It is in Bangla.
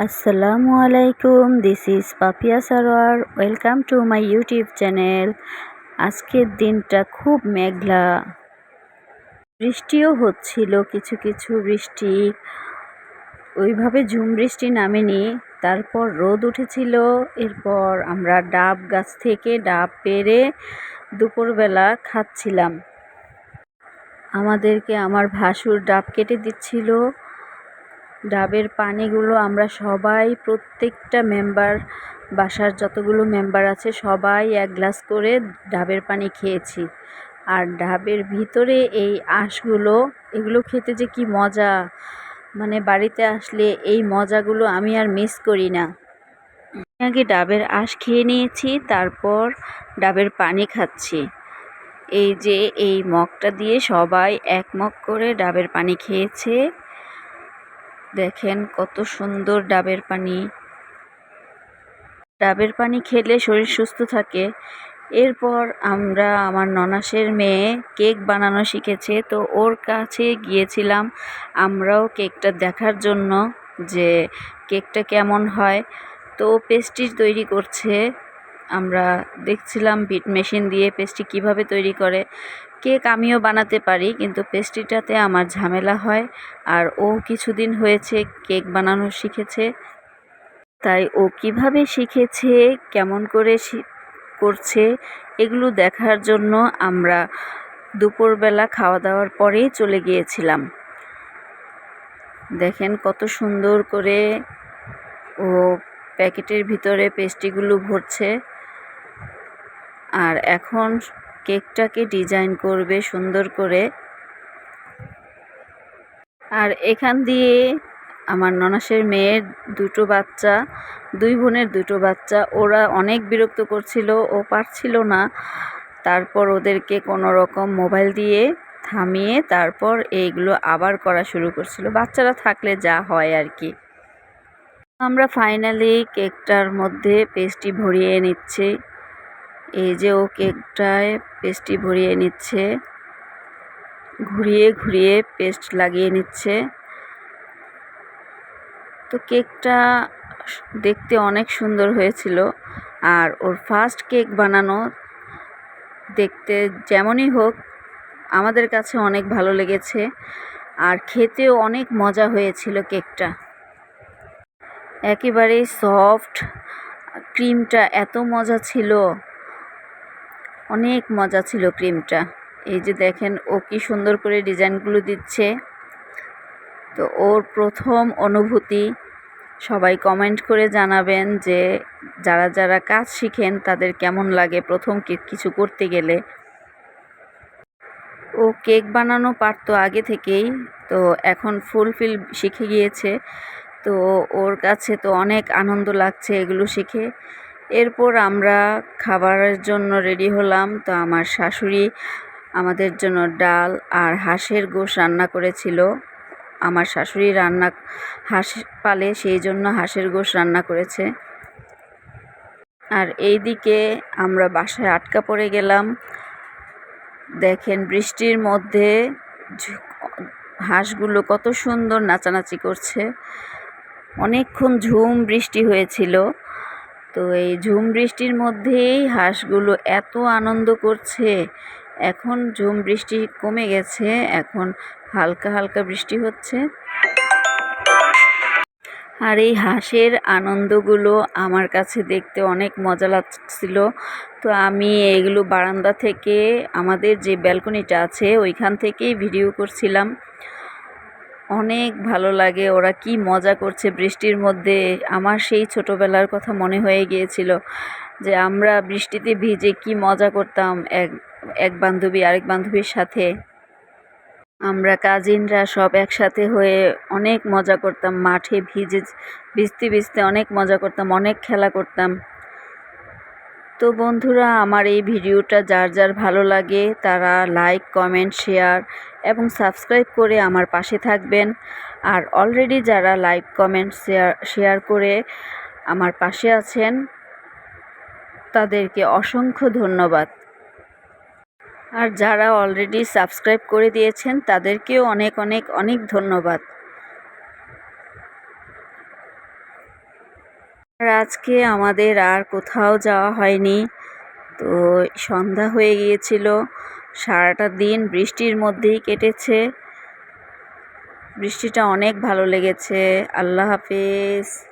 আসসালামু আলাইকুম, this is Papia Sarwar. Welcome to my YouTube channel. আজকের দিনটা খুব মেঘলা, বৃষ্টিও হচ্ছিল, কিছু কিছু বৃষ্টি, ওইভাবে ঝুম বৃষ্টি নামেনি। তারপর রোদ উঠেছিল। এরপর আমরা ডাব গাছ থেকে ডাব পেড়ে দুপুরবেলা খাচ্ছিলাম। আমাদেরকে আমার ভাসুর ডাব কেটে দিচ্ছিল। ডাবের পানিগুলো আমরা সবাই, প্রত্যেকটা মেম্বার, বাসার যতগুলো মেম্বার আছে সবাই এক গ্লাস করে ডাবের পানি খেয়েছি। আর ডাবের ভিতরে এই আঁশগুলো, এগুলো খেতে যে কি মজা, মানে বাড়িতে আসলে এই মজাগুলো আমি আর মিস করি না। আগে ডাবের আঁশ খেয়ে নিয়েছি, তারপর ডাবের পানি খাচ্ছি। এই যে এই মগটা দিয়ে সবাই এক মগ করে ডাবের পানি খেয়েছে। দেখেন কত সুন্দর ডাবের পানি। ডাবের পানি খেলে শরীর সুস্থ থাকে। এরপর আমার ননাসের মেয়ে কেক বানানো শিখেছে, তো ওর কাছে গিয়েছিলাম আমরাও কেকটা দেখার জন্য যে কেকটা কেমন হয়। তো পেস্ট্রি তৈরি করছে, আমরা দেখছিলাম বিট মেশিন দিয়ে পেস্ট্রি কিভাবে তৈরি করে। কেক আমিও বানাতে পারি, কিন্তু পেস্ট্রিটাতে আমার ঝামেলা হয়। আর ও কিছুদিন হয়েছে কেক বানানো শিখেছে, তাই ও কিভাবে শিখেছে, কেমন করে করছে, এগুলো দেখার জন্য আমরা দুপুরবেলা খাওয়া দাওয়ার পরেই চলে গিয়েছিলাম। দেখেন কত সুন্দর করে ও প্যাকেটের ভিতরে পেস্ট্রিগুলো ভরছে। আর এখন কেকটাকে ডিজাইন করবে সুন্দর করে। আর এখান দিয়ে আমার ননাসের মেয়ের দুটো বাচ্চা, দুই বোনের দুটো বাচ্চা, ওরা অনেক বিরক্ত করছিল, ও পারছিল না। তারপর ওদেরকে কোনো রকম মোবাইল দিয়ে থামিয়ে তারপর এইগুলো আবার করা শুরু করছিল। বাচ্চারা থাকলে যা হয় আর কি। আমরা ফাইনালি কেকটার মধ্যে পেস্ট্রি ভরিয়ে নিচ্ছি। এই যে ও কেকটায় পেস্ট্রি ভরিয়ে নিচ্ছে, ঘুরিয়ে ঘুরিয়ে পেস্ট লাগিয়ে নিচ্ছে। তো কেকটা দেখতে অনেক সুন্দর হয়েছিল। আর ওর ফার্স্ট কেক বানানো, দেখতে যেমনই হোক আমাদের কাছে অনেক ভালো লেগেছে। আর খেতেও অনেক মজা হয়েছিল কেকটা, একেবারেই সফট। ক্রিমটা এত মজা ছিল, অনেক মজা ছিল ক্রিমটা। এই যে দেখেন ও কি সুন্দর করে ডিজাইনগুলো দিচ্ছে। তো ওর প্রথম অনুভূতি সবাই কমেন্ট করে জানাবেন যে যারা যারা কাজ শিখেন তাদের কেমন লাগে প্রথম কিছু করতে গেলে। ও কেক বানানো পারতো আগে থেকেই, তো এখন ফুলফিল শিখে গিয়েছে। তো ওর কাছে তো অনেক আনন্দ লাগছে এগুলো শিখে। এরপর আমরা খাবারের জন্য রেডি হলাম। তো আমার শাশুড়ি আমাদের জন্য ডাল আর হাঁসের গোশ রান্না করেছিল। আমার শাশুড়ি হাঁস পালে, সেই জন্য হাঁসের গোশ রান্না করেছে। আর এইদিকে আমরা বাসায় আটকা পড়ে গেলাম। দেখেন বৃষ্টির মধ্যে হাঁসগুলো কত সুন্দর নাচানাচি করছে। অনেকক্ষণ ঝুম বৃষ্টি হয়েছিল। তো এই ঝুম বৃষ্টির মধ্যেই হাঁসগুলো এত আনন্দ করছে। এখন ঝুম বৃষ্টি কমে গেছে, এখন হালকা হালকা বৃষ্টি হচ্ছে। আর এই হাঁসের আনন্দগুলো আমার কাছে দেখতে অনেক মজা লাগছিল। তো আমি এগুলো বারান্দা থেকে, আমাদের যে ব্যালকনিটা আছে ওইখান থেকেই ভিডিও করছিলাম। অনেক ভালো লাগে ওরা কি মজা করছে বৃষ্টির মধ্যে। আমার সেই ছোটোবেলার কথা মনে হয়ে গিয়েছিল যে আমরা বৃষ্টিতে ভিজে কি মজা করতাম এক বান্ধবী আরেক বান্ধবীর সাথে। আমরা কাজিনরা সব একসাথে হয়ে অনেক মজা করতাম, মাঠে ভিজতে ভিজতে অনেক মজা করতাম, অনেক খেলা করতাম। তো বন্ধুরা, আমার এই ভিডিওটা যার যার ভালো লাগে তারা লাইক, কমেন্ট, শেয়ার এবং সাবস্ক্রাইব করে আমার পাশে থাকবেন। আর অলরেডি যারা লাইক, কমেন্ট, শেয়ার করে আমার পাশে আছেন তাদেরকে অসংখ্য ধন্যবাদ। আর যারা অলরেডি সাবস্ক্রাইব করে দিয়েছেন তাদেরকেও অনেক অনেক অনেক ধন্যবাদ। আর আজকে আমাদের আর কোথাও যাওয়া হয়নি। তো সন্ধ্যা হয়ে গিয়েছিল, সারাটা দিন বৃষ্টির মধ্যেই কেটেছে। বৃষ্টিটা অনেক ভালো লেগেছে। আল্লাহ হাফেজ।